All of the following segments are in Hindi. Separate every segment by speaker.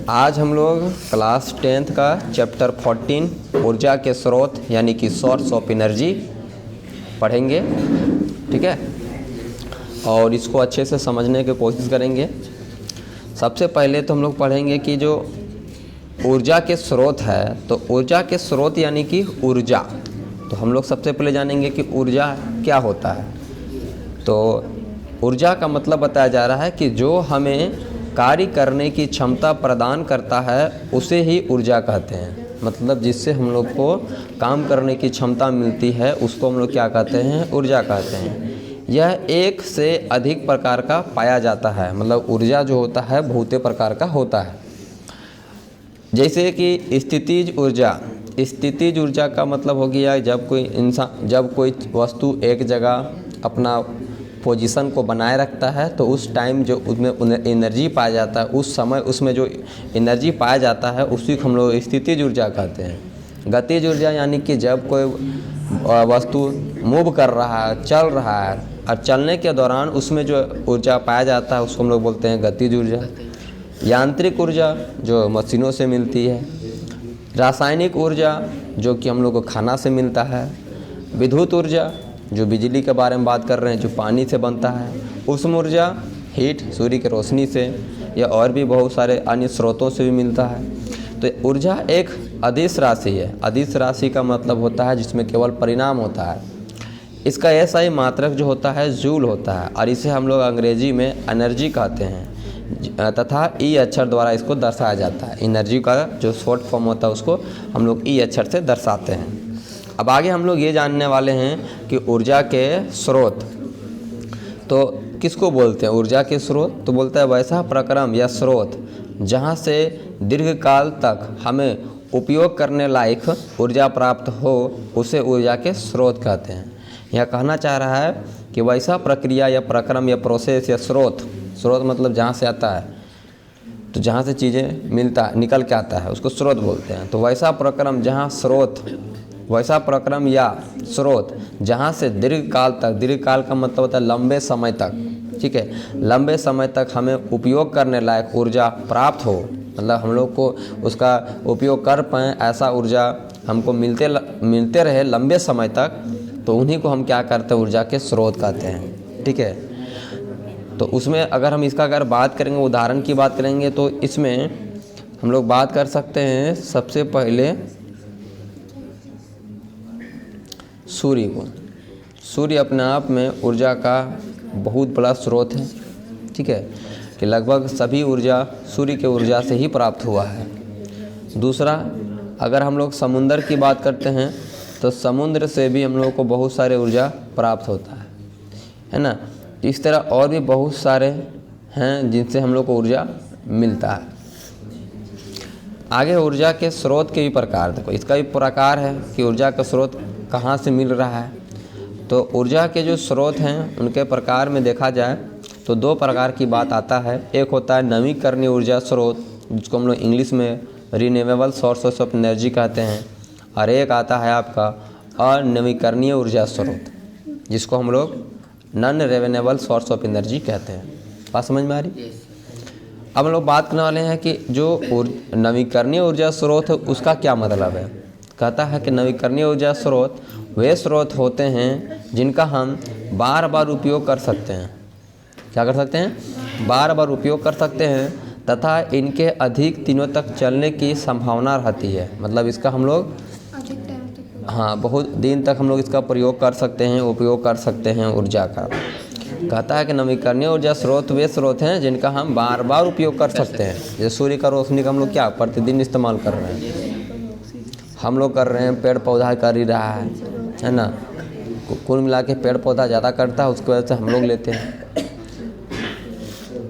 Speaker 1: आज हम लोग क्लास 10th का चैप्टर 14 ऊर्जा के स्रोत यानी कि सोर्स ऑफ एनर्जी पढ़ेंगे, ठीक है। और इसको अच्छे से समझने की कोशिश करेंगे। सबसे पहले तो हम लोग पढ़ेंगे कि जो ऊर्जा के स्रोत है, तो ऊर्जा के स्रोत यानी कि ऊर्जा। तो हम लोग सबसे पहले जानेंगे कि ऊर्जा क्या होता है। तो ऊर्जा का मतलब बताया जा रहा है कि जो हमें कार्य करने की क्षमता प्रदान करता है उसे ही ऊर्जा कहते हैं। मतलब जिससे हम लोग को काम करने की क्षमता मिलती है उसको हम लोग क्या कहते हैं, ऊर्जा कहते हैं। यह एक से अधिक प्रकार का पाया जाता है। मतलब ऊर्जा जो होता है बहुते प्रकार का होता है। जैसे कि स्थितिज ऊर्जा। स्थितिज ऊर्जा का मतलब हो गया जब कोई वस्तु एक जगह अपना पोजीशन को बनाए रखता है तो उस टाइम जो उसमें एनर्जी पाया जाता है, उस समय उसमें जो एनर्जी पाया जाता है उसी को हम लोग स्थितिज ऊर्जा कहते हैं। गतिज ऊर्जा यानी कि जब कोई वस्तु मूव कर रहा है, चल रहा है और चलने के दौरान उसमें जो ऊर्जा पाया जाता है उसको हम लोग बोलते हैं गतिज ऊर्जा। यांत्रिक ऊर्जा जो मशीनों से मिलती है। रासायनिक ऊर्जा जो कि हम लोग को खाना से मिलता है। विद्युत ऊर्जा जो बिजली के बारे में बात कर रहे हैं, जो पानी से बनता है। उष्म ऊर्जा हीट सूर्य की रोशनी से, या और भी बहुत सारे अन्य स्रोतों से भी मिलता है। तो ऊर्जा एक अदिश राशि है। अदिश राशि का मतलब होता है जिसमें केवल परिणाम होता है। इसका ऐसा ही मात्रक जो होता है जूल होता है और इसे हम लोग अंग्रेजी में एनर्जी कहते हैं तथा ई अक्षर द्वारा इसको दर्शाया जाता है। एनर्जी का जो शॉर्ट फॉर्म होता है उसको हम लोग ई अक्षर से दर्शाते हैं। अब आगे हम लोग ये जानने वाले हैं कि ऊर्जा के स्रोत तो किसको बोलते हैं। ऊर्जा के स्रोत तो बोलता है वैसा प्रक्रम या स्रोत जहाँ से दीर्घकाल तक हमें उपयोग करने लायक ऊर्जा प्राप्त हो उसे ऊर्जा के स्रोत कहते हैं। यह कहना चाह रहा है कि वैसा प्रक्रिया या प्रक्रम या प्रोसेस या स्रोत मतलब जहाँ से आता है, तो जहाँ से चीज़ें निकल के आता है उसको स्रोत बोलते हैं। तो वैसा प्रक्रम या स्रोत जहाँ से दीर्घकाल का मतलब होता है लंबे समय तक, ठीक है, लंबे समय तक हमें उपयोग करने लायक ऊर्जा प्राप्त हो। मतलब हम लोग को उसका उपयोग कर पाएँ, ऐसा ऊर्जा हमको मिलते रहे लंबे समय तक, तो उन्हीं को हम क्या करते हैं, ऊर्जा के स्रोत कहते हैं, ठीक है। तो उसमें अगर हम इसका बात करेंगे, उदाहरण की बात करेंगे, तो इसमें हम लोग बात कर सकते हैं सबसे पहले सूर्य को। सूर्य अपने आप में ऊर्जा का बहुत बड़ा स्रोत है, ठीक है, कि लगभग सभी ऊर्जा सूर्य के ऊर्जा से ही प्राप्त हुआ है। दूसरा, अगर हम लोग समुंदर की बात करते हैं तो समुद्र से भी हम लोग को बहुत सारे ऊर्जा प्राप्त होता है ना। इस तरह और भी बहुत सारे हैं जिनसे हम लोग को ऊर्जा मिलता है। आगे ऊर्जा के स्रोत के भी प्रकार, देखो इसका भी प्रकार है कि ऊर्जा का स्रोत कहाँ से मिल रहा है। तो ऊर्जा के जो स्रोत हैं उनके प्रकार में देखा जाए तो दो प्रकार की बात आता है। एक होता है नवीकरणीय ऊर्जा स्रोत, जिसको हम लोग इंग्लिश में रिन्यूएबल सोर्सेस ऑफ एनर्जी कहते हैं, और एक आता है आपका अनवीकरणीय ऊर्जा स्रोत, जिसको हम लोग non renewable source of energy कहते हैं। बात समझ में आ रही? अब हम लोग बात करने वाले हैं कि जो नवीकरणीय ऊर्जा स्रोत है उसका क्या मतलब है। कहता है कि नवीकरणीय ऊर्जा स्रोत वे स्रोत होते हैं जिनका हम बार बार उपयोग कर सकते हैं। क्या कर सकते हैं? बार बार उपयोग कर सकते हैं तथा इनके अधिक दिनों तक चलने की संभावना रहती है। मतलब इसका हम लोग बहुत दिन तक हम लोग इसका प्रयोग कर सकते हैं, उपयोग कर सकते हैं ऊर्जा का। कहता है कि नवीकरणीय ऊर्जा स्रोत वे स्रोत हैं जिनका हम बार बार उपयोग कर सकते हैं। जैसे सूर्य का रोशनी का हम लोग क्या प्रतिदिन इस्तेमाल कर रहे हैं, हम लोग कर रहे हैं, पेड़ पौधा कर ही रहा है ना। कुल मिला के पेड़ पौधा ज़्यादा करता है, उसकी वजह से हम लोग लेते हैं,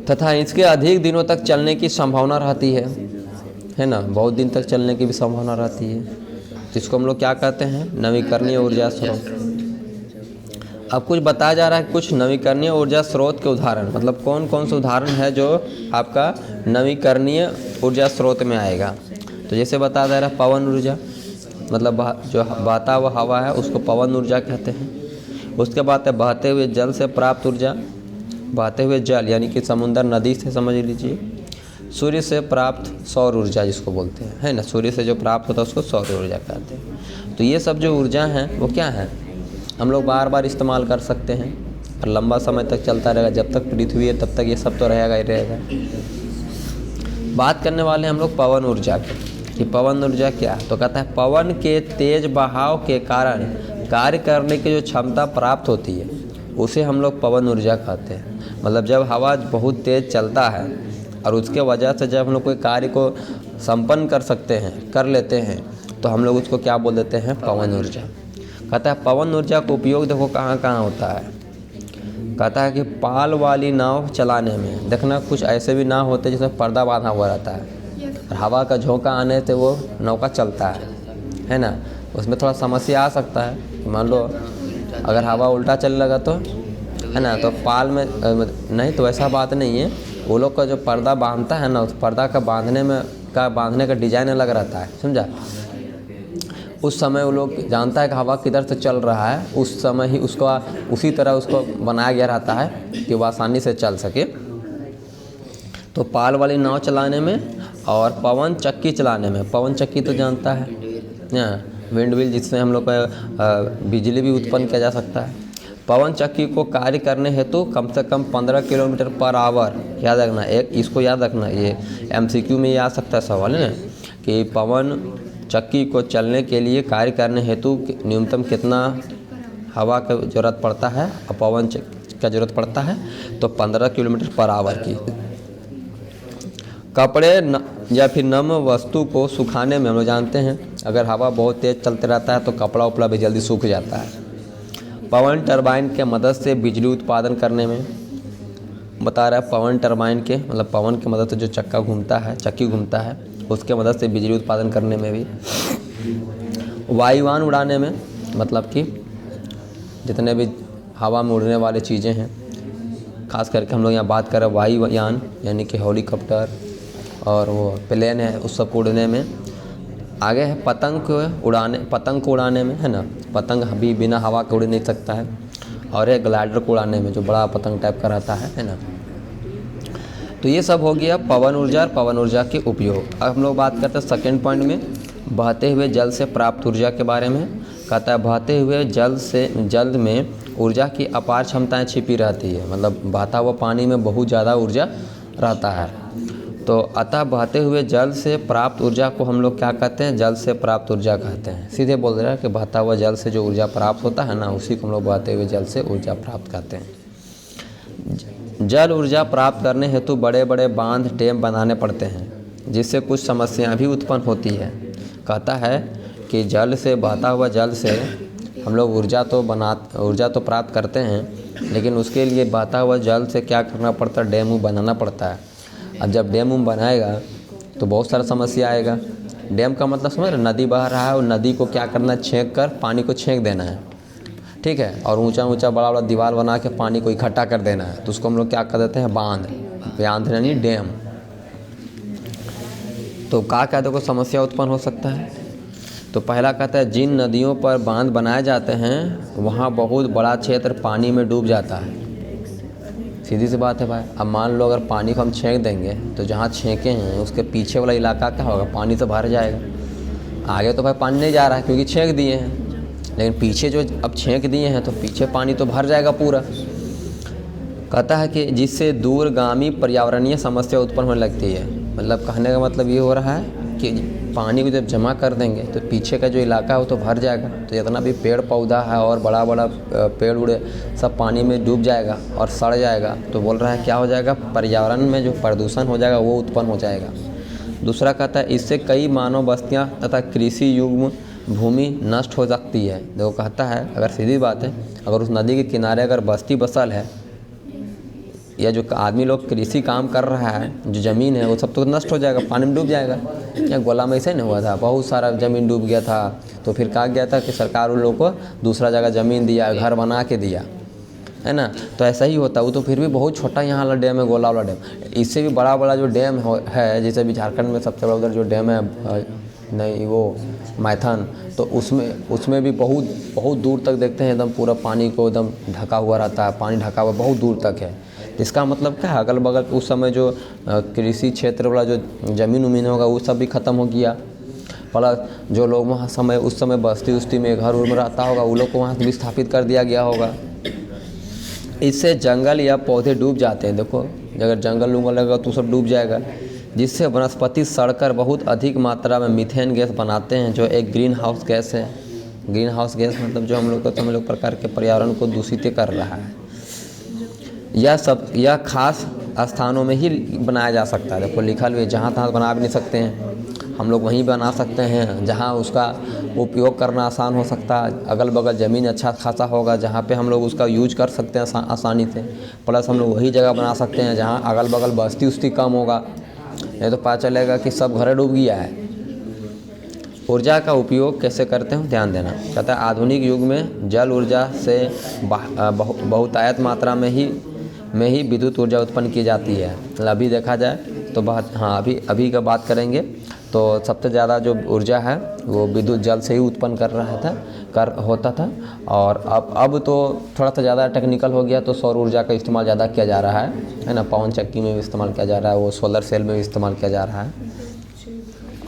Speaker 1: तथा इसके अधिक दिनों तक चलने की संभावना रहती है ना। बहुत दिन तक चलने की भी संभावना रहती है, जिसको हम लोग क्या कहते हैं, नवीकरणीय ऊर्जा स्रोत। अब कुछ बताया जा रहा है कुछ नवीकरणीय ऊर्जा स्रोत के उदाहरण, मतलब कौन कौन से उदाहरण है जो आपका नवीकरणीय ऊर्जा स्रोत में आएगा। तो जैसे बताया जा रहा है पवन ऊर्जा, मतलब जो बहता हुआ हवा है उसको पवन ऊर्जा कहते हैं। उसके बाद है बहते हुए जल से प्राप्त ऊर्जा, बहते हुए जल यानी कि समुद्र नदी से समझ लीजिए, सूर्य से प्राप्त सौर ऊर्जा जिसको बोलते हैं, है ना, सूर्य से जो प्राप्त होता है उसको सौर ऊर्जा कहते हैं। तो ये सब जो ऊर्जा हैं वो क्या है, हम लोग बार बार इस्तेमाल कर सकते हैं और लंबा समय तक चलता रहेगा। जब तक पृथ्वी है तब तक ये सब तो रहेगा ही रहेगा। बात करने वाले हैं हम लोग पवन ऊर्जा की, कि पवन ऊर्जा क्या है। तो कहता है पवन के तेज बहाव के कारण कार्य करने की जो क्षमता प्राप्त होती है उसे हम लोग पवन ऊर्जा कहते हैं। मतलब जब हवा बहुत तेज़ चलता है और उसके वजह से जब हम लोग कोई कार्य को संपन्न कर सकते हैं, कर लेते हैं, तो हम लोग उसको क्या बोल देते हैं, पवन ऊर्जा। कहता है पवन ऊर्जा का उपयोग देखो कहाँ कहाँ होता है। कहता है कि पाल वाली नाव चलाने में, देखना कुछ ऐसे भी नाव होते हैं जिसमें पर्दा बांधा हुआ रहता है और हवा का झोंका आने से वो नौका चलता है ना। उसमें थोड़ा समस्या आ सकता है, मान लो अगर हवा उल्टा चलने लगा तो, है ना, तो पाल में नहीं, तो ऐसा बात नहीं है। वो लोग का जो पर्दा बांधता है ना, उस पर्दा का बांधने का डिजाइन अलग रहता है, समझा। उस समय वो लोग जानता है कि हवा किधर से चल रहा है, उस समय ही उसको उसी तरह उसको बनाया गया रहता है कि वो आसानी से चल सके। तो पाल वाली नाव चलाने में और पवन चक्की चलाने में, पवन चक्की तो जानता है ना, विंड व्हील, जिससे हम लोग का बिजली भी उत्पन्न किया जा सकता है। पवन चक्की को कार्य करने हेतु कम से कम 15 किलोमीटर पर आवर, याद रखना, एक इसको याद रखना, ये MCQ में ये आ सकता है सवाल, है ना, कि पवन चक्की को चलने के लिए कार्य करने हेतु न्यूनतम कितना हवा का ज़रूरत पड़ता है और पवन चक्की का ज़रूरत पड़ता है, तो 15 किलोमीटर पर आवर की। कपड़े या फिर नम वस्तु को सुखाने में हम लोग जानते हैं अगर हवा बहुत तेज़ चलते रहता है तो कपड़ा उपड़ा भी जल्दी सूख जाता है। पवन टरबाइन के मदद से बिजली उत्पादन करने में बता रहा है, पवन टरबाइन के मतलब पवन की मदद से जो चक्की घूमता है उसके मदद से बिजली उत्पादन करने में भी। वायुयान उड़ाने में, मतलब कि जितने भी हवा में उड़ने वाली चीज़ें हैं, खास करके हम लोग यहाँ बात करें वायुयान यानी कि हेलीकॉप्टर और वो प्लेन है, उस सब उड़ने में। आगे है पतंग को उड़ाने में, है ना, पतंग भी बिना हवा के उड़ नहीं सकता है। और है ग्लाइडर को उड़ाने में, जो बड़ा पतंग टाइप का रहता है ना। तो ये सब हो गया पवन ऊर्जा और पवन ऊर्जा के उपयोग। अब हम लोग बात करते हैं सेकेंड पॉइंट में, बहते हुए जल से प्राप्त ऊर्जा के बारे में। कहता है बहते हुए जल में ऊर्जा की अपार क्षमताएं छिपी रहती है, मतलब बहता हुआ पानी में बहुत ज़्यादा ऊर्जा रहता है। तो अतः बहते हुए जल से प्राप्त ऊर्जा को हम लोग क्या कहते हैं, जल से प्राप्त ऊर्जा कहते हैं। सीधे बोल रहे हैं कि बहता हुआ जल से जो ऊर्जा प्राप्त होता है ना, उसी को हम लोग बहते हुए जल से ऊर्जा प्राप्त कहते हैं। जल ऊर्जा प्राप्त करने हेतु बड़े बड़े बांध डैम बनाने पड़ते हैं, जिससे कुछ समस्याएं भी उत्पन्न होती है। कहता है कि जल से, बहता हुआ जल से हम लोग ऊर्जा तो प्राप्त करते हैं, लेकिन उसके लिए बहता हुआ जल से क्या करना पड़ता है, डैम बनाना पड़ता है। अब जब डैम बनाएगा तो बहुत सारा समस्या आएगा। डैम का मतलब समझ रहे, नदी बह रहा है और नदी को क्या करना है, छेक कर पानी को छेक देना है, ठीक है, और ऊंचा ऊंचा बड़ा बड़ा दीवार बना के पानी को इकट्ठा कर देना है, तो उसको हम लोग क्या कर देते हैं, बांध यानी डैम। तो क्या देखो समस्या उत्पन्न हो सकता है। तो पहला कहता है जिन नदियों पर बांध बनाए जाते हैं वहाँ बहुत बड़ा क्षेत्र पानी में डूब जाता है। सीधी सी बात है भाई। अब मान लो अगर पानी को हम छेक देंगे तो जहाँ छेके हैं उसके पीछे वाला इलाका क्या होगा, पानी से भर जाएगा। आगे तो भाई पानी नहीं जा रहा है क्योंकि छेक दिए हैं, लेकिन पीछे जो अब छेक दिए हैं तो पीछे पानी तो भर जाएगा पूरा। कहता है कि जिससे दूरगामी पर्यावरणीय समस्या उत्पन्न होने लगती है। मतलब कहने का मतलब ये हो रहा है कि पानी को जब जमा कर देंगे तो पीछे का जो इलाका है वो तो भर जाएगा, तो जितना भी पेड़ पौधा है और बड़ा बड़ा पेड़ उड़े सब पानी में डूब जाएगा और सड़ जाएगा। तो बोल रहा है क्या हो जाएगा, पर्यावरण में जो प्रदूषण हो जाएगा वो उत्पन्न हो जाएगा। दूसरा कहता है इससे कई मानव बस्तियाँ तथा कृषि युग भूमि नष्ट हो सकती है। देखो कहता है अगर सीधी बात है, अगर उस नदी के किनारे अगर बस्ती बसल है या जो आदमी लोग कृषि काम कर रहा है, जो ज़मीन है वो सब तो नष्ट हो जाएगा, पानी में डूब जाएगा। या गोला में ऐसे नहीं हुआ था, बहुत सारा ज़मीन डूब गया था, तो फिर कहा गया था कि सरकार उन लोगों को दूसरा जगह ज़मीन दिया, घर बना के दिया, है ना। तो ऐसा ही होता। वो तो फिर भी बहुत छोटा यहाँ वाला डैम है, गोला वाला डैम। इससे भी बड़ा बड़ा जो डैम है, जैसे भी झारखंड में सबसे बड़ा उधर जो डैम है नहीं वो मैथन, तो उसमें भी बहुत दूर तक देखते हैं एकदम पूरा पानी को एकदम ढका हुआ रहता है, पानी ढका हुआ बहुत दूर तक है। इसका मतलब क्या है, अगल बगल उस समय जो कृषि क्षेत्र वाला जो ज़मीन उमीन होगा वो सब भी ख़त्म हो गया। प्लस जो लोग वहाँ समय उस समय बस्ती उस्ती में घर उर में रहता होगा वो लोग को वहाँ विस्थापित कर दिया गया होगा। इससे जंगल या पौधे डूब जाते हैं। देखो अगर जंगल उंगल लगेगा तो सब डूब जाएगा, जिससे वनस्पति सड़कर बहुत अधिक मात्रा में मीथेन गैस बनाते हैं, जो एक ग्रीन हाउस गैस है। ग्रीन हाउस गैस मतलब जो हम लोग प्रकार के पर्यावरण को दूषित कर रहा है। यह खास स्थानों में ही बनाया जा सकता है। देखो लिखा हुआ है, जहाँ तहाँ बना भी नहीं सकते हैं, हम लोग वहीं बना सकते हैं जहाँ उसका उपयोग करना आसान हो सकता है। अगल बगल ज़मीन अच्छा खासा होगा जहाँ पे हम लोग उसका यूज कर सकते हैं आसानी से। प्लस हम लोग वही जगह बना सकते हैं जहाँ अगल बगल बस्ती उस्ती कम होगा, नहीं तो पता चलेगा कि सब घर डूब गया है। ऊर्जा का उपयोग कैसे करते हैं ध्यान देना। कहता है आधुनिक युग में जल ऊर्जा से बहुतायत मात्रा में ही विद्युत ऊर्जा उत्पन्न की जाती है। अभी देखा जाए तो अभी का बात करेंगे तो सबसे ज़्यादा जो ऊर्जा है वो विद्युत जल से ही उत्पन्न होता था। और अब तो थोड़ा सा ज़्यादा टेक्निकल हो गया, तो सौर ऊर्जा का इस्तेमाल ज़्यादा किया जा रहा है ना। पवन चक्की में भी इस्तेमाल किया जा रहा है, वो सोलर सेल में भी इस्तेमाल किया जा रहा है।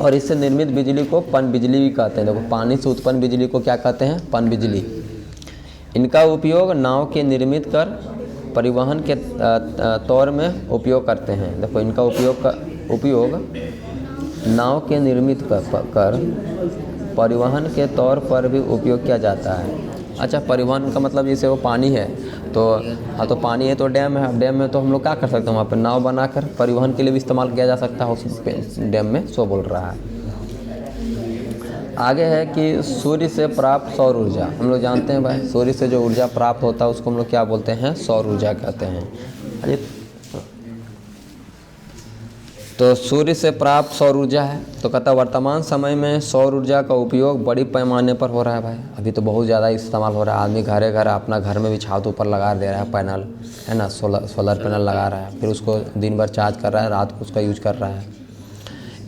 Speaker 1: और इससे निर्मित बिजली को पन बिजली भी कहते हैं। देखो पानी से उत्पन्न बिजली को क्या कहते हैं, पन बिजली। इनका उपयोग नाव के निर्मित कर परिवहन के तौर में उपयोग करते हैं। देखो इनका उपयोग नाव के निर्मित कर परिवहन के तौर पर भी उपयोग किया जाता है। अच्छा, परिवहन का मतलब जैसे वो पानी है तो पानी है तो डैम है, डैम में तो हम लोग क्या कर सकते हैं, वहाँ पर नाव बनाकर परिवहन के लिए भी इस्तेमाल किया जा सकता है उस डैम में। सो बोल रहा है। आगे है कि सूर्य से प्राप्त सौर ऊर्जा। हम लोग जानते हैं भाई, सूर्य से जो ऊर्जा प्राप्त होता है उसको हम लोग क्या बोलते हैं, सौर ऊर्जा कहते हैं। तो सूर्य से प्राप्त सौर ऊर्जा है। तो कहता है वर्तमान समय में सौर ऊर्जा का उपयोग बड़ी पैमाने पर हो रहा है भाई। अभी तो बहुत ज़्यादा इस्तेमाल हो रहा है। आदमी घरे घर अपना घर में भी छत ऊपर लगा दे रहा है, पैनल है ना, सोलर पैनल लगा रहा है, फिर उसको दिन भर चार्ज कर रहा है, रात को उसका यूज कर रहा है।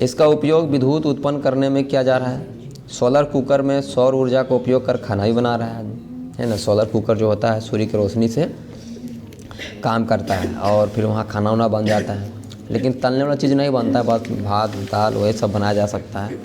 Speaker 1: इसका उपयोग विद्युत उत्पन्न करने में किया जा रहा है। सोलर कुकर में सौर ऊर्जा का उपयोग कर खाना भी बना रहा है आदमी, है ना। सोलर कुकर जो होता है सूर्य की रोशनी से काम करता है और फिर वहाँ खाना वाना बन जाता है। लेकिन तलने वाला चीज़ नहीं बनता है, बस भात दाल वही सब बनाया जा सकता है।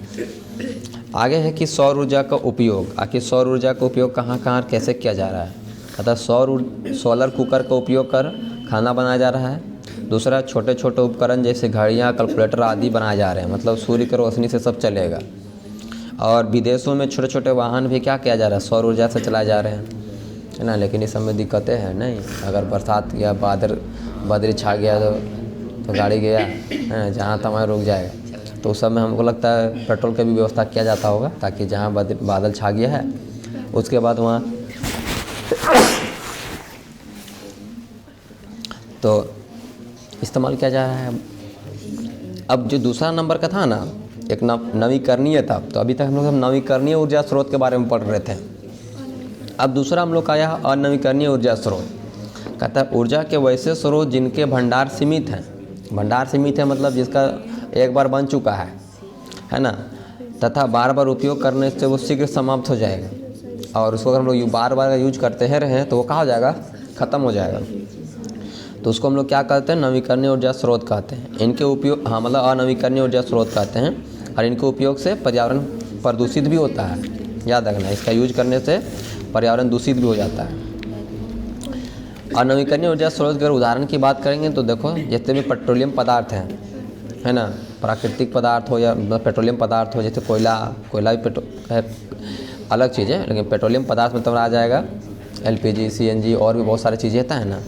Speaker 1: आगे है कि सौर ऊर्जा का उपयोग, आखिर सौर ऊर्जा का उपयोग कहाँ कहाँ कैसे किया जा रहा है। अतः सोलर कुकर का उपयोग कर खाना बनाया जा रहा है। दूसरा, छोटे छोटे उपकरण जैसे घड़ियाँ, कैलकुलेटर आदि बनाए जा रहे हैं, मतलब सूर्य की रोशनी से सब चलेगा। और विदेशों में छोटे छोटे वाहन भी क्या किया जा रहा है, सौर ऊर्जा से चलाए जा रहे हैं, है ना। लेकिन इस समय दिक्कतें हैं नहीं, अगर बरसात या बादल छा गया तो गाड़ी गया है जहाँ तहाँ रुक जाएगा। तो उस समय हमको लगता है पेट्रोल की भी व्यवस्था किया जाता होगा, ताकि जहाँ बादल छा गया है उसके बाद वहाँ तो इस्तेमाल किया जा रहा है। अब जो दूसरा नंबर का था ना, एक नवीकरणीय था। तो अभी तक हम लोग नवीकरणीय ऊर्जा स्रोत के बारे में पढ़ रहे थे। अब दूसरा हम लोग का आया अनवीकरणीय ऊर्जा स्रोत। कहता है ऊर्जा के वैसे स्रोत जिनके भंडार सीमित हैं। भंडार सीमित है मतलब जिसका एक बार बन चुका है ना, तथा बार बार उपयोग करने से वो शीघ्र समाप्त हो जाएगा। और उसको अगर हम लोग बार बार यूज करते हैं तो वो कहाँ हो जाएगा, ख़त्म हो जाएगा। तो उसको हम लोग क्या कहते हैं, नवीकरणीय ऊर्जा स्रोत कहते हैं। इनके उपयोग मतलब अनवीकरणीय ऊर्जा स्रोत कहते हैं। और इनके उपयोग से पर्यावरण प्रदूषित भी होता है, याद रखना। इसका यूज करने से पर्यावरण दूषित भी हो जाता है। और नवीकरणीय ऊर्जा स्रोत के अगर उदाहरण की बात करेंगे तो देखो जितने भी पेट्रोलियम पदार्थ हैं, है ना, प्राकृतिक पदार्थ हो या पेट्रोलियम पदार्थ हो, जैसे कोयला भी अलग चीज़ है, लेकिन पेट्रोलियम पदार्थ में तो आ जाएगा LPG, CNG और भी बहुत सारी चीज़ें होता है ना,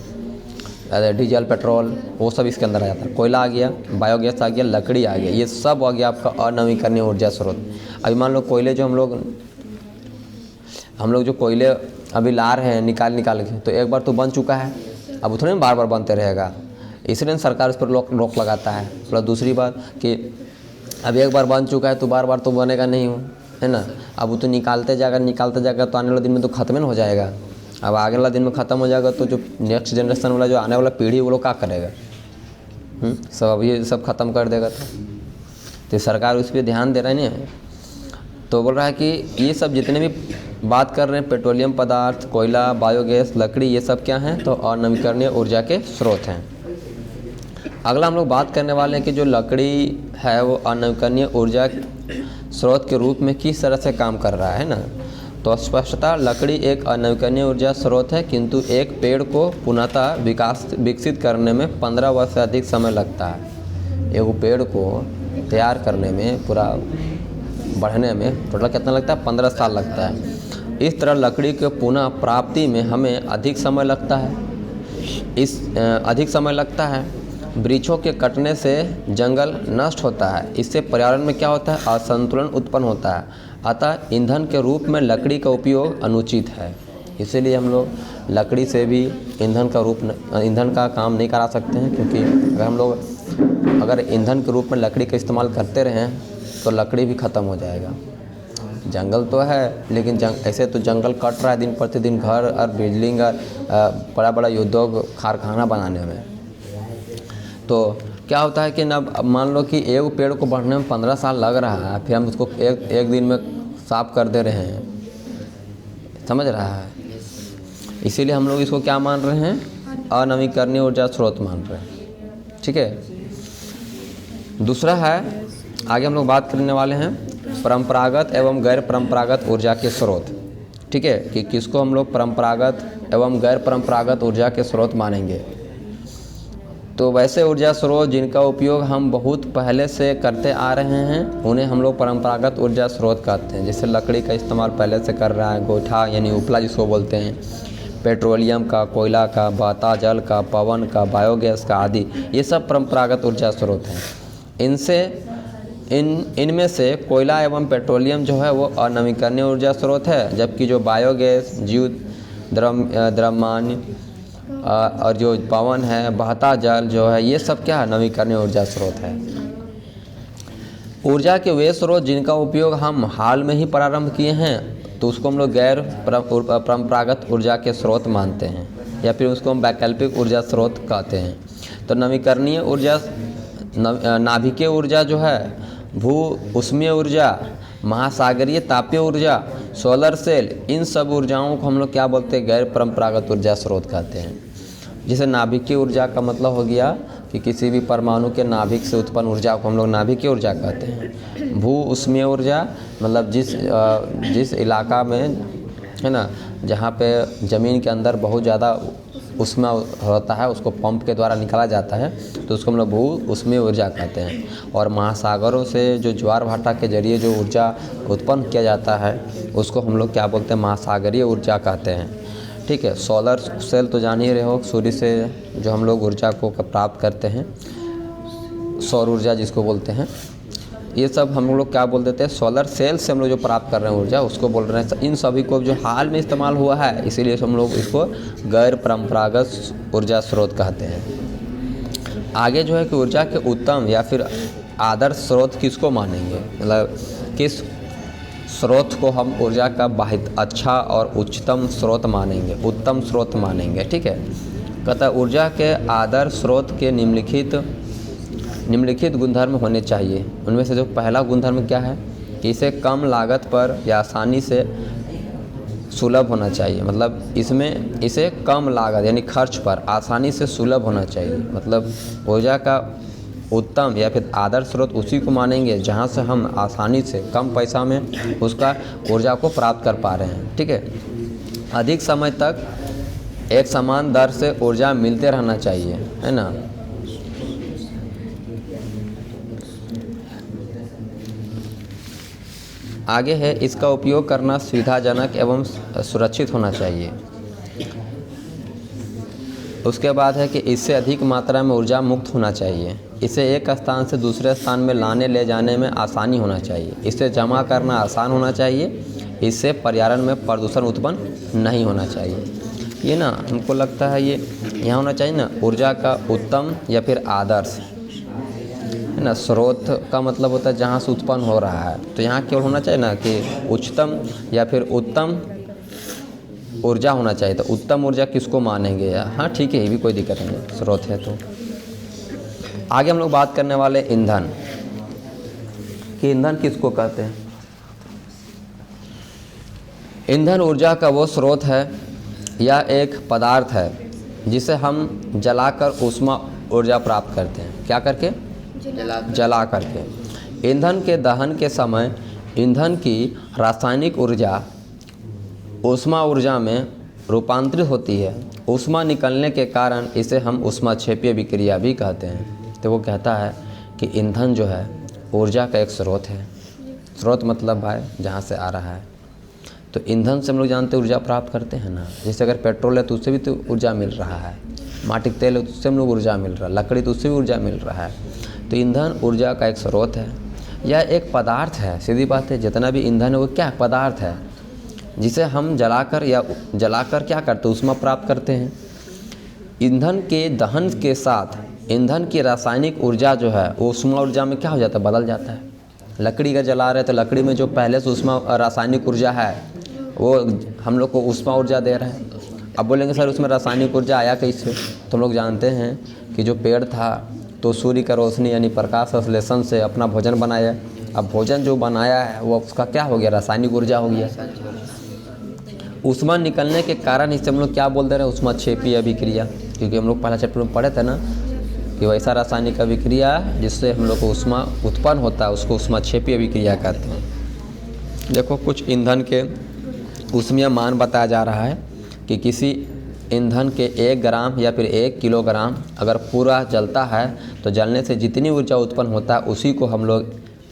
Speaker 1: डीजल, पेट्रोल, वो सब इसके अंदर आ जाता है। कोयला आ गया, बायोगैस आ गया, लकड़ी आ गया, ये सब आ गया आपका अनवीकरणीय ऊर्जा स्रोत। अभी मान लो कोयले जो हम लोग जो कोयले अभी ला रहे हैं निकाल के, तो एक बार तो बन चुका है, अब थोड़ी बार बार बनते रहेगा, इसलिए सरकार उस पर रोक लगाता है। प्लस दूसरी बात कि अब एक बार बन चुका है तो बार बार तो बनेगा नहीं, है ना। अब वो तो निकालते जाएगा तो आने वाले दिन में तो ख़त्म ही हो जाएगा। अब आगे वाला दिन में ख़त्म हो जाएगा तो जो नेक्स्ट जनरेशन वाला जो आने वाला पीढ़ी वो लोग क्या करेगा, सब अभी सब ख़त्म कर देगा। तो सरकार उस पर ध्यान दे रहा है नहीं। तो बोल रहा है कि ये सब जितने भी बात कर रहे हैं पेट्रोलियम पदार्थ, कोयला, बायोगैस, लकड़ी, ये सब क्या हैं? तो अनवीकरणीय ऊर्जा के स्रोत हैं। अगला हम लोग बात करने वाले हैं कि जो लकड़ी है वो अनवीकरणीय ऊर्जा स्रोत के रूप में किस तरह से काम कर रहा है ना। तो स्पष्टतः लकड़ी एक अनवीकरणीय ऊर्जा स्रोत है, किंतु एक पेड़ को पुनः विकसित करने में 15 वर्ष से अधिक समय लगता है। एक पेड़ को तैयार करने में, पूरा बढ़ने में टोटल कितना लगता है? 15 साल लगता है। इस तरह लकड़ी के पुनः प्राप्ति में हमें अधिक समय लगता है। वृक्षों के कटने से जंगल नष्ट होता है, इससे पर्यावरण में क्या होता है? असंतुलन उत्पन्न होता है। अतः ईंधन के रूप में लकड़ी का उपयोग अनुचित है। इसीलिए हम लोग लकड़ी से भी ईंधन का काम नहीं करा सकते हैं, क्योंकि अगर हम लोग ईंधन के रूप में लकड़ी का इस्तेमाल करते रहें तो लकड़ी भी ख़त्म हो जाएगा। जंगल तो है, लेकिन ऐसे तो जंगल कट रहा है दिन प्रतिदिन घर और बिल्डिंग और बड़ा बड़ा उद्योग कारखाना बनाने में। तो क्या होता है कि ना, मान लो कि एक पेड़ को बढ़ने में 15 साल लग रहा है, फिर हम उसको एक दिन में साफ कर दे रहे हैं, समझ रहा है? इसीलिए हम लोग इसको क्या मान रहे हैं? अनवीकरणीय ऊर्जा स्रोत मान रहे हैं। ठीक है। दूसरा है, आगे हम लोग बात करने वाले हैं परंपरागत एवं गैर परंपरागत ऊर्जा के स्रोत। ठीक है, कि किसको हम लोग परंपरागत एवं गैर परंपरागत ऊर्जा के स्रोत मानेंगे। तो वैसे ऊर्जा स्रोत जिनका उपयोग हम बहुत पहले से करते आ रहे हैं उन्हें हम लोग परंपरागत ऊर्जा स्रोत कहते हैं। जैसे लकड़ी का इस्तेमाल पहले से कर रहा है, गोईठा यानी उपला जिसको बोलते हैं, पेट्रोलियम का, कोयला का, बहता जल का, पवन का, बायोगैस का आदि, ये सब परंपरागत ऊर्जा स्रोत हैं। इनमें से कोयला एवं पेट्रोलियम जो है वो अनवीकरणीय ऊर्जा स्रोत है, जबकि जो बायोगैस, जीव द्रव्यमान और जो पवन है, बहता जल जो है, ये सब क्या है? नवीकरणीय ऊर्जा स्रोत है। ऊर्जा के वे स्रोत जिनका उपयोग हम हाल में ही प्रारंभ किए हैं तो उसको हम लोग गैर परंपरागत ऊर्जा के स्रोत मानते हैं, या फिर उसको हम वैकल्पिक ऊर्जा स्रोत कहते हैं। तो नवीकरणीय ऊर्जा, नाभिकीय ऊर्जा जो है, भू उष्मीय ऊर्जा, महासागरीय तापीय ऊर्जा, सोलर सेल, इन सब ऊर्जाओं को हम लोग क्या बोलते हैं? गैर परंपरागत ऊर्जा स्रोत कहते हैं। जैसे नाभिकीय ऊर्जा का मतलब हो गया कि किसी भी परमाणु के नाभिक से उत्पन्न ऊर्जा को हम लोग नाभिकीय ऊर्जा कहते हैं। भू उष्मीय ऊर्जा मतलब जिस इलाका में है ना, जहाँ पे ज़मीन के अंदर बहुत ज़्यादा उष्मा होता है, उसको पंप के द्वारा निकाला जाता है, तो उसको हम लोग भू उष्मीय ऊर्जा कहते हैं। और महासागरों से जो ज्वार भाटा के जरिए जो ऊर्जा उत्पन्न किया जाता है उसको हम लोग क्या बोलते हैं? महासागरीय ऊर्जा कहते हैं। ठीक है। सोलर सेल तो जान ही रहे हो, सूर्य से जो हम लोग ऊर्जा को प्राप्त करते हैं, सौर ऊर्जा जिसको बोलते हैं, ये सब हम लोग क्या बोल देते हैं? सोलर सेल से हम लोग जो प्राप्त कर रहे हैं ऊर्जा, उसको बोल रहे हैं। इन सभी को जो हाल में इस्तेमाल हुआ है, इसीलिए हम लोग इसको गैर परंपरागत ऊर्जा स्रोत कहते हैं। आगे जो है कि ऊर्जा के उत्तम या फिर आदर्श स्रोत किसको मानेंगे, मतलब किस स्रोत को हम ऊर्जा का अच्छा और उच्चतम स्रोत मानेंगे, उत्तम स्रोत मानेंगे। ठीक है। कहता ऊर्जा के आदर्श स्रोत के निम्नलिखित गुणधर्म होने चाहिए। उनमें से जो पहला गुणधर्म क्या है कि इसे कम लागत पर या आसानी से सुलभ होना चाहिए। मतलब इसे कम लागत यानी खर्च पर आसानी से सुलभ होना चाहिए। मतलब ऊर्जा का उत्तम या फिर आदर्श स्रोत उसी को मानेंगे जहाँ से हम आसानी से कम पैसा में उसका ऊर्जा को प्राप्त कर पा रहे हैं। ठीक है। अधिक समय तक एक समान दर से ऊर्जा मिलते रहना चाहिए, है ना। आगे है, इसका उपयोग करना सुविधाजनक एवं सुरक्षित होना चाहिए। उसके बाद है कि इससे अधिक मात्रा में ऊर्जा मुक्त होना चाहिए। इसे एक स्थान से दूसरे स्थान में लाने ले जाने में आसानी होना चाहिए। इसे जमा करना आसान होना चाहिए। इससे पर्यावरण में प्रदूषण उत्पन्न नहीं होना चाहिए। ये ना हमको लगता है ये यहाँ होना चाहिए ना, ऊर्जा का उत्तम या फिर आदर्श, है ना। स्रोत का मतलब होता है जहाँ से उत्पन्न हो रहा है, तो यहाँ केवल होना चाहिए ना कि उच्चतम या फिर उत्तम ऊर्जा होना चाहिए। तो उत्तम ऊर्जा किसको मानेंगे? हाँ ठीक है, ये भी कोई दिक्कत नहीं, स्रोत है। तो आगे हम लोग बात करने वाले ईंधन कि ईंधन किसको कहते हैं। ईंधन ऊर्जा का वो स्रोत है या एक पदार्थ है जिसे हम जलाकर ऊष्मा ऊर्जा प्राप्त करते हैं। क्या करके? जला करके। ईंधन के दहन के समय ईंधन की रासायनिक ऊर्जा ऊष्मा ऊर्जा में रूपांतरित होती है। ऊष्मा निकलने के कारण इसे हम ऊष्माक्षेपीय विक्रिया भी कहते हैं। तो वो कहता है कि ईंधन जो है ऊर्जा का एक स्रोत है। स्रोत मतलब भाई जहाँ से आ रहा है। तो ईंधन से हम लोग जानते हैं ऊर्जा प्राप्त करते हैं ना। जैसे अगर पेट्रोल है तो उससे भी तो ऊर्जा मिल रहा है, माटी तेल है तो उससे हम लोग ऊर्जा मिल रहा है, लकड़ी तो उससे भी ऊर्जा मिल रहा है। तो ईंधन ऊर्जा का एक स्रोत है या एक पदार्थ है। सीधी बात है, जितना भी ईंधन है वो क्या पदार्थ है जिसे हम जलाकर क्या करते हैं? ऊष्मा प्राप्त करते हैं। ईंधन के दहन के साथ ईंधन की रासायनिक ऊर्जा जो है ऊष्मा ऊर्जा में क्या हो जाता है? बदल जाता है। लकड़ी का जला रहे तो लकड़ी में जो पहले से ऊष्मा रासायनिक ऊर्जा है वो हम लोग को ऊष्मा ऊर्जा दे रहा है। अब बोलेंगे सर उसमें रासायनिक ऊर्जा आया कैसे? तो हम लोग जानते हैं कि जो पेड़ था तो सूर्य का रोशनी यानी प्रकाश संश्लेषण से अपना भोजन बनाया। अब भोजन जो बनाया है वो उसका क्या हो गया? रासायनिक ऊर्जा हो गया। ऊष्मा निकलने के कारण इसे हम लोग क्या बोल दे रहे हैं? ऊष्माक्षेपीय अभिक्रिया। क्योंकि हम लोग पहला चैप्टर में पढ़े थे ना कि वैसा रासायनिक अभिक्रिया जिससे हम लोग को ऊष्मा उत्पन्न होता है उसको ऊष्माक्षेपीय अभिक्रिया कहते हैं। देखो कुछ ईंधन के ऊष्मीय मान बताया जा रहा है कि किसी ईंधन के 1 ग्राम या फिर 1 किलोग्राम अगर पूरा जलता है तो जलने से जितनी ऊर्जा उत्पन्न होता है उसी को हम लोग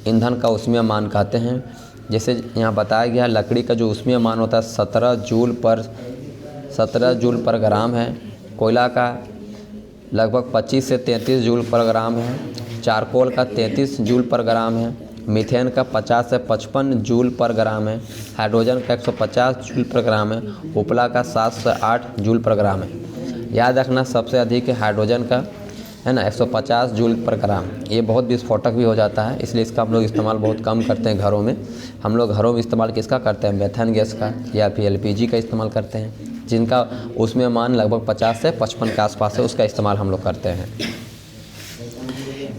Speaker 1: ईंधन का ऊष्मीय मान कहते हैं। जैसे यहाँ बताया गया लकड़ी का जो ऊष्मीय मान होता है 17 जूल पर ग्राम है। कोयला का लगभग 25 से 33 जूल पर ग्राम है। चारकोल का 33 जूल पर ग्राम है। मीथेन का 50 से 55 जूल पर ग्राम है। हाइड्रोजन का 150 जूल पर ग्राम है। उपला का 7 से 8 जूल पर ग्राम है। याद रखना सबसे अधिक है हाइड्रोजन का, है ना, 150 जूल पर ग्राम। ये बहुत विस्फोटक भी हो जाता है, इसलिए इसका हम लोग इस्तेमाल बहुत कम करते हैं घरों में। हम लोग घरों में इस्तेमाल किसका करते हैं? मेथेन गैस का या फिर LPG का इस्तेमाल करते हैं, जिनका उसमें मान लगभग 50 से 55 के आसपास है, उसका इस्तेमाल हम लोग करते हैं।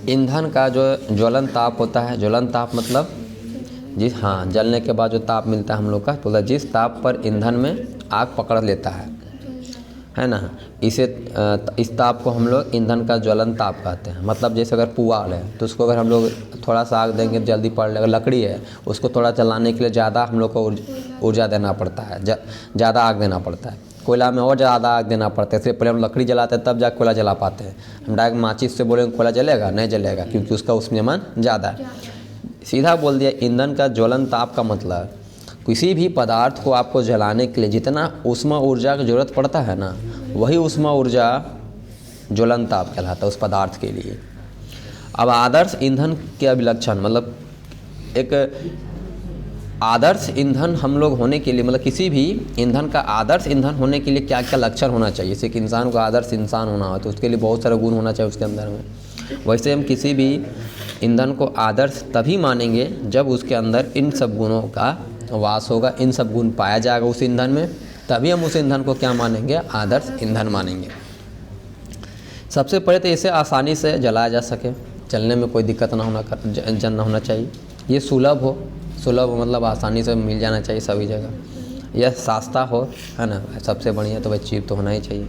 Speaker 1: ईंधन का जो ज्वलन ताप होता है, ज्वलन ताप मतलब जलने के बाद जो ताप मिलता है हम लोग का, तो जिस ताप पर ईंधन में आग पकड़ लेता है ना, इस ताप को हम लोग ईंधन का ज्वलन ताप कहते हैं। मतलब जैसे अगर पुआल है तो उसको अगर हम लोग थोड़ा सा आग देंगे जल्दी पड़ लेगा। लकड़ी है उसको थोड़ा जलाने के लिए ज़्यादा हम लोग को ऊर्जा देना पड़ता है, ज़्यादा आग देना पड़ता है। कोयला में और ज़्यादा आग देना पड़ता है, इसलिए पहले हम लकड़ी जलाते हैं तब जाकर कोयला जला पाते हैं। हम डायरेक्ट माचिस से बोलेंगे कोयला जलेगा? नहीं जलेगा, क्योंकि उसका उसमें मान ज़्यादा है। सीधा बोल दिया ईंधन का ज्वलन ताप का मतलब किसी भी पदार्थ को आपको जलाने के लिए जितना ऊष्मा ऊर्जा की ज़रूरत पड़ता है ना, वही ऊष्मा ऊर्जा ज्वलन ताप कहलाता है उस पदार्थ के लिए। अब आदर्श ईंधन के अभिलक्षण मतलब एक आदर्श ईंधन हम लोग होने के लिए, मतलब किसी भी ईंधन का आदर्श ईंधन होने के लिए क्या क्या लक्षण होना चाहिए। जैसे कि इंसान को आदर्श इंसान होना हो तो उसके लिए बहुत सारे गुण होना चाहिए उसके अंदर में। वैसे हम किसी भी ईंधन को आदर्श तभी मानेंगे जब उसके अंदर इन सब गुणों का वास होगा, इन सब गुण पाया जाएगा उस ईंधन में, तभी हम उस ईंधन को क्या मानेंगे? आदर्श ईंधन मानेंगे। सबसे पहले तो इसे आसानी से जलाया जा सके, चलने में कोई दिक्कत ना होना चाहिए। ये सुलभ हो मतलब आसानी से मिल जाना चाहिए सभी जगह। यह सस्ता हो, है ना, सबसे बढ़िया तो भाई चीप तो होना ही चाहिए।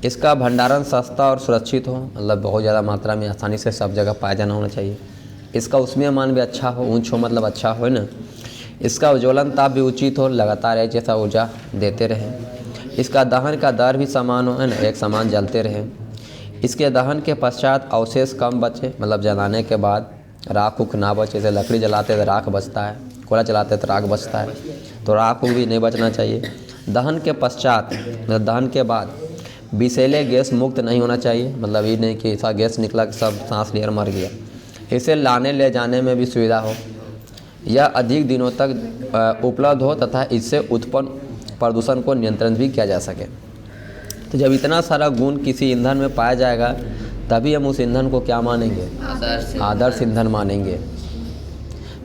Speaker 1: इसका भंडारण सस्ता और सुरक्षित हो, मतलब बहुत ज़्यादा मात्रा में आसानी से सब जगह पाया जाना होना चाहिए। इसका ऊष्मीय मान भी अच्छा हो, ऊंच हो मतलब अच्छा हो ना। इसका ज्वलन ताप भी उचित हो, लगातार एक जैसा ऊर्जा देते रहे। इसका दहन का दर भी समान हो, है ना, एक समान जलते रहे। इसके दहन के पश्चात अवशेष कम बचे, मतलब जलाने के बाद राख उख ना बचे। जैसे लकड़ी जलाते तो राख बचता है, कोयला जलाते तो राख बचता है, तो राख भी नहीं बचना चाहिए। दहन के पश्चात मतलब दहन के बाद विषैले गैस मुक्त नहीं होना चाहिए, मतलब ये नहीं कि ऐसा गैस निकला कि सब सांस लिया मर गया। इसे लाने ले जाने में भी सुविधा हो, यह अधिक दिनों तक उपलब्ध हो तथा इससे उत्पन्न प्रदूषण को नियंत्रण भी किया जा सके। तो जब इतना सारा गुण किसी ईंधन में पाया जाएगा तभी हम उस ईंधन को क्या मानेंगे? आदर्श ईंधन मानेंगे।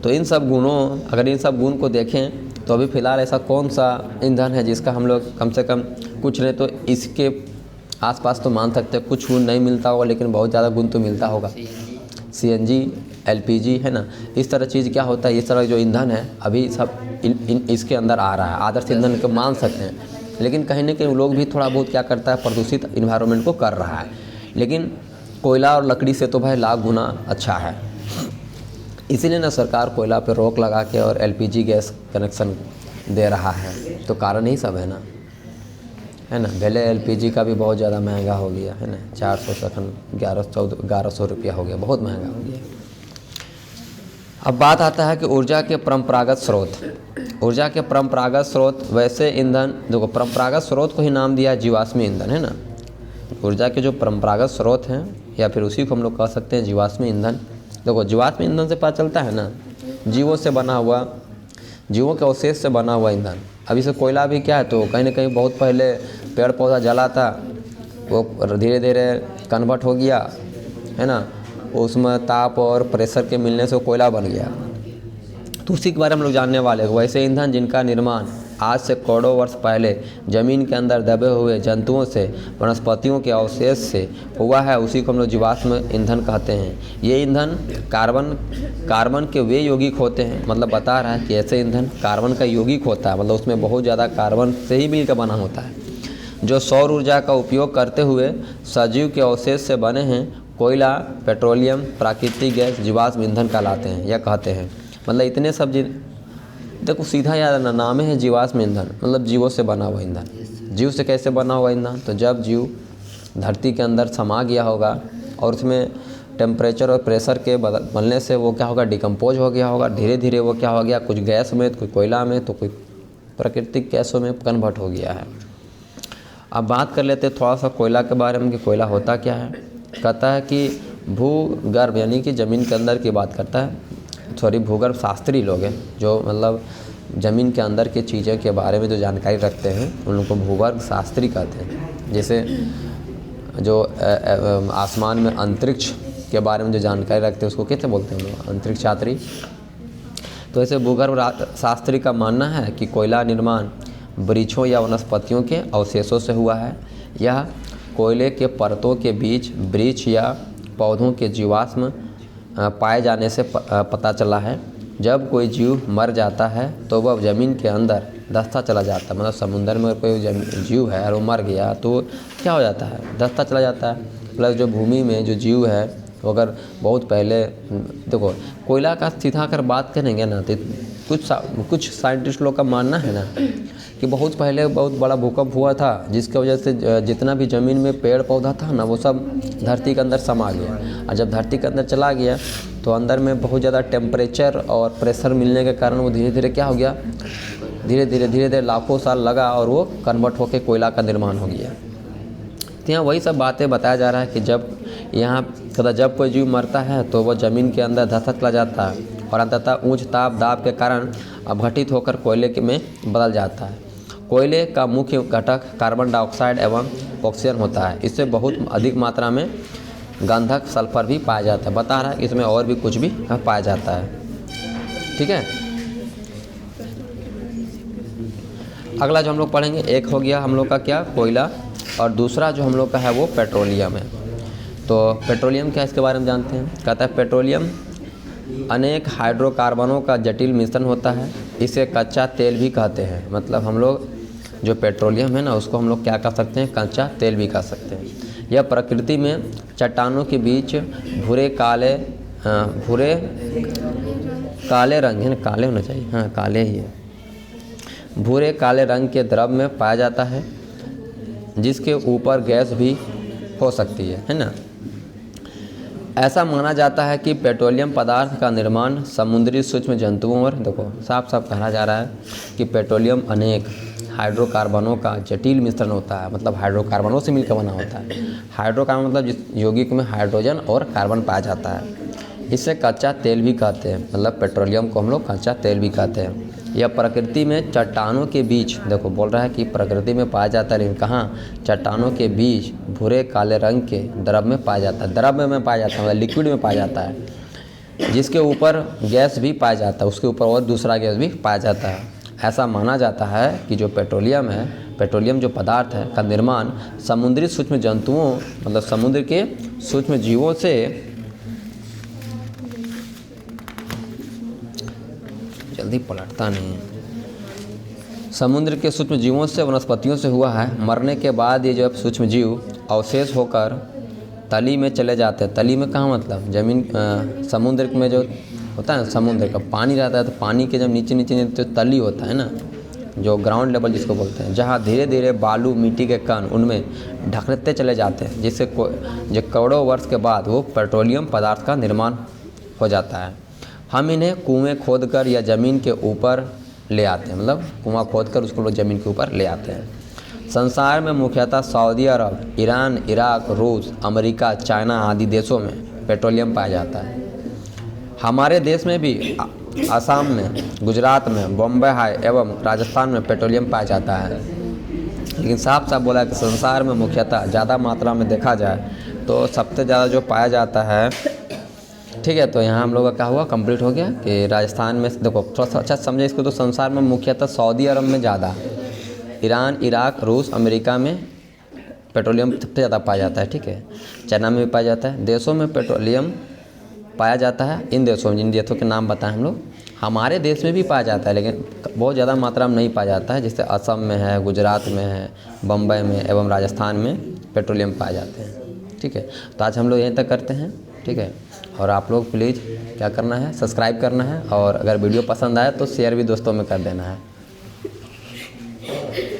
Speaker 1: तो इन सब गुणों, अगर इन सब गुण को देखें तो अभी फ़िलहाल ऐसा कौन सा ईंधन है जिसका हम लोग कम से कम कुछ नहीं तो इसके आसपास तो मान सकते हैं कुछ गुण नहीं मिलता होगा, लेकिन बहुत ज़्यादा गुण तो मिलता होगा। CNG LPG है ना, इस तरह चीज़ क्या होता है, इस तरह जो ईंधन है अभी सब इसके अंदर आ रहा है, आदर्श ईंधन को मान सकते हैं। लेकिन कहीं ना कहीं लोग भी थोड़ा बहुत क्या करता है, प्रदूषित इन्वायरमेंट को कर रहा है। लेकिन कोयला और लकड़ी से तो भाई लाख गुना अच्छा है। इसीलिए ना सरकार कोयला पे रोक लगा के और LPG गैस कनेक्शन दे रहा है, तो कारण ही सब है ना, है ना। पहले LPG का भी बहुत ज़्यादा महंगा हो गया है ना, 400 से 1100 रुपया हो गया, बहुत महंगा हो गया। अब बात आता है कि ऊर्जा के परंपरागत स्रोत। ऊर्जा के परंपरागत स्रोत, वैसे ईंधन, देखो परंपरागत स्रोत को ही नाम दिया जीवाश्मी ईंधन, है ना। ऊर्जा के जो परंपरागत स्रोत हैं, या फिर उसी को हम लोग कह सकते हैं जीवाश्मी ईंधन। देखो जीवाश्मी ईंधन से पता चलता है ना, जीवों से बना हुआ, जीवों के अवशेष से बना हुआ ईंधन। अभी से कोयला भी क्या है, तो कहीं ना कहीं बहुत पहले पेड़ पौधा जला था, वो धीरे धीरे कन्वर्ट हो गया, है ना, उसमें ताप और प्रेशर के मिलने से कोयला बन गया। तो उसी के बारे में हम लोग जानने वाले हैं। वैसे ईंधन जिनका निर्माण आज से करोड़ों वर्ष पहले ज़मीन के अंदर दबे हुए जंतुओं से, वनस्पतियों के अवशेष से हुआ है, उसी को हम लोग जीवाश्म ईंधन कहते हैं। ये ईंधन कार्बन के वे यौगिक होते हैं, मतलब बता रहा है कि ऐसे ईंधन कार्बन का यौगिक होता है, मतलब उसमें बहुत ज़्यादा कार्बन से ही मिलकर बना होता है, जो सौर ऊर्जा का उपयोग करते हुए सजीव के अवशेष से बने हैं। कोयला, पेट्रोलियम, प्राकृतिक गैस जीवाश्म ईंधन कहलाते हैं या कहते हैं। मतलब इतने सब देखो सीधा याद ना, नाम है जीवाश्म ईंधन, मतलब जीवों से बना हुआ ईंधन। जीव से कैसे बना हुआ ईंधन, तो जब जीव धरती के अंदर समा गया होगा और उसमें टेम्परेचर और प्रेशर के बनने से वो क्या होगा, डिकम्पोज हो गया होगा। धीरे धीरे वो क्या हो गया, कुछ गैस में, तो कोई कोयला में, तो कोई प्राकृतिक गैसों में कन्वर्ट हो गया है। अब बात कर लेते हैं थोड़ा सा कोयला के बारे में कि कोयला होता क्या है। कहता है कि भूगर्भ यानी कि ज़मीन के अंदर की बात करता है, भूगर्भ शास्त्री लोग हैं जो मतलब ज़मीन के अंदर की चीज़ों के बारे में जो जानकारी रखते हैं, उन लोगों को भूगर्भ शास्त्री कहते हैं। जैसे जो आसमान में अंतरिक्ष के बारे में जो जानकारी रखते हैं उसको कैसे बोलते हैं हम लोग, अंतरिक्ष यात्री। तो ऐसे भूगर्भ शास्त्री का मानना है कि कोयला निर्माण वृक्षों या वनस्पतियों के अवशेषों से हुआ है। यह कोयले के परतों के बीच वृक्ष या पौधों के जीवाश्म पाए जाने से पता चला है। जब कोई जीव मर जाता है तो वह ज़मीन के अंदर धंसता चला जाता है, मतलब समुद्र में कोई जीव है और वो मर गया तो क्या हो जाता है, धंसता चला जाता है। प्लस जो भूमि में जो जीव है वो अगर बहुत पहले, देखो कोयला का सीधा अगर बात करेंगे ना, तो कुछ साइंटिस्ट लोग का मानना है ना कि बहुत पहले बहुत बड़ा भूकंप हुआ था, जिसकी वजह से जितना भी ज़मीन में पेड़ पौधा था ना, वो सब धरती के अंदर समा गया। और जब धरती के अंदर चला गया तो अंदर में बहुत ज़्यादा टेम्परेचर और प्रेशर मिलने के कारण वो धीरे धीरे क्या हो गया, धीरे धीरे लाखों साल लगा और वो कन्वर्ट होकर कोयला का निर्माण हो गया। तो यहाँ वही सब बातें बताया जा रहा है कि जब कोई जीव मरता है तो वह ज़मीन के अंदर धंसता चला जाता है और अंततः उच्च ताप दाब के कारण अपघटित होकर कोयले में बदल जाता है। कोयले का मुख्य घटक कार्बन डाइऑक्साइड एवं ऑक्सीजन होता है। इससे बहुत अधिक मात्रा में गंधक सल्फर भी पाया जाता है। बता रहा है कि इसमें और भी कुछ भी पाया जाता है। ठीक है, अगला जो हम लोग पढ़ेंगे, एक हो गया हम लोग का क्या, कोयला, और दूसरा जो हम लोग का है वो पेट्रोलियम है। तो पेट्रोलियम क्या, इसके बारे में जानते हैं। कहता है पेट्रोलियम अनेक हाइड्रोकार्बनों का जटिल मिश्रण होता है। इसे कच्चा तेल भी कहते हैं। मतलब हम लोग जो पेट्रोलियम है ना, उसको हम लोग क्या कह सकते हैं, कच्चा तेल भी कह सकते हैं। यह प्रकृति में चट्टानों के बीच भूरे काले रंग है ना, काले होना चाहिए, हाँ काले ही है, भूरे काले रंग के द्रव में पाया जाता है, जिसके ऊपर गैस भी हो सकती है ना। ऐसा माना जाता है कि पेट्रोलियम पदार्थ का निर्माण समुद्री सूक्ष्म जंतुओं और, देखो साफ साफ कहा जा रहा है कि पेट्रोलियम अनेक हाइड्रोकार्बनों का जटिल मिश्रण होता है। मतलब हाइड्रोकार्बनों से मिलकर बना होता है। हाइड्रोकार्बन मतलब जिस यौगिक में हाइड्रोजन और कार्बन पाया जाता है। इसे कच्चा तेल भी कहते हैं। मतलब पेट्रोलियम को हम लोग कच्चा तेल भी कहते हैं। यह प्रकृति में चट्टानों के बीच, देखो बोल रहा है कि प्रकृति में पाया जाता है, लेकिन कहाँ, चट्टानों के बीच भूरे काले रंग के द्रव में पाया जाता है। द्रव में पाया जाता है, मतलब लिक्विड में पाया जाता है, जिसके ऊपर गैस भी पाया जाता है, उसके ऊपर और दूसरा गैस भी पाया जाता है। ऐसा माना जाता है कि जो पेट्रोलियम है, पेट्रोलियम जो पदार्थ है का निर्माण समुद्री सूक्ष्म जंतुओं, मतलब समुद्र के सूक्ष्म जीवों से जल्दी पलटता नहीं है। समुद्र के सूक्ष्म जीवों से, वनस्पतियों से हुआ है। मरने के बाद ये जो सूक्ष्म जीव अवशेष होकर तली में चले जाते हैं। तली में कहाँ मतलब ज़मीन, समुद्र में जो होता है ना, समुद्र का पानी रहता है, तो पानी के जब नीचे नीचे जो तली होता है ना, जो ग्राउंड लेवल जिसको बोलते हैं, जहाँ धीरे धीरे बालू मिट्टी के कण उनमें ढकते चले जाते हैं, जिससे जो करोड़ों वर्ष के बाद वो पेट्रोलियम पदार्थ का निर्माण हो जाता है। हम इन्हें कुएँ खोद कर या ज़मीन के ऊपर ले आते हैं, मतलब कुआँ खोद कर उसको लोग ज़मीन के ऊपर ले आते हैं। संसार में मुख्यतः सऊदी अरब, ईरान, इराक, रूस, अमेरिका, चाइना आदि देशों में पेट्रोलियम पाया जाता है। हमारे देश में भी असम में, गुजरात में, बॉम्बे हाई एवं राजस्थान में पेट्रोलियम पाया जाता है। लेकिन साफ साफ बोला कि संसार में मुख्यतः ज़्यादा मात्रा में देखा जाए तो सबसे ज़्यादा जो पाया जाता है, ठीक है। तो यहाँ हम लोग का क्या हुआ, कंप्लीट हो गया कि राजस्थान में, देखो थोड़ा सा अच्छा समझे इसको, तो संसार में मुख्यतः सऊदी अरब में ज़्यादा, ईरान, इराक, रूस, अमेरिका में पेट्रोलियम सबसे ज़्यादा पाया जाता है, ठीक है। चाइना में भी पाया जाता है। देशों में पेट्रोलियम पाया जाता है, इन देशों में, जिन देशों के नाम बताएं हम लोग, हमारे देश में भी पाया जाता है, लेकिन बहुत ज़्यादा मात्रा में नहीं पाया जाता है। जैसे असम में है, गुजरात में है, बम्बई में एवं राजस्थान में पेट्रोलियम पाए जाते हैं, ठीक है। तो आज हम लोग यहीं तक करते हैं, ठीक है। और आप लोग प्लीज़ क्या करना है, सब्सक्राइब करना है, और अगर वीडियो पसंद आए तो शेयर भी दोस्तों में कर देना है।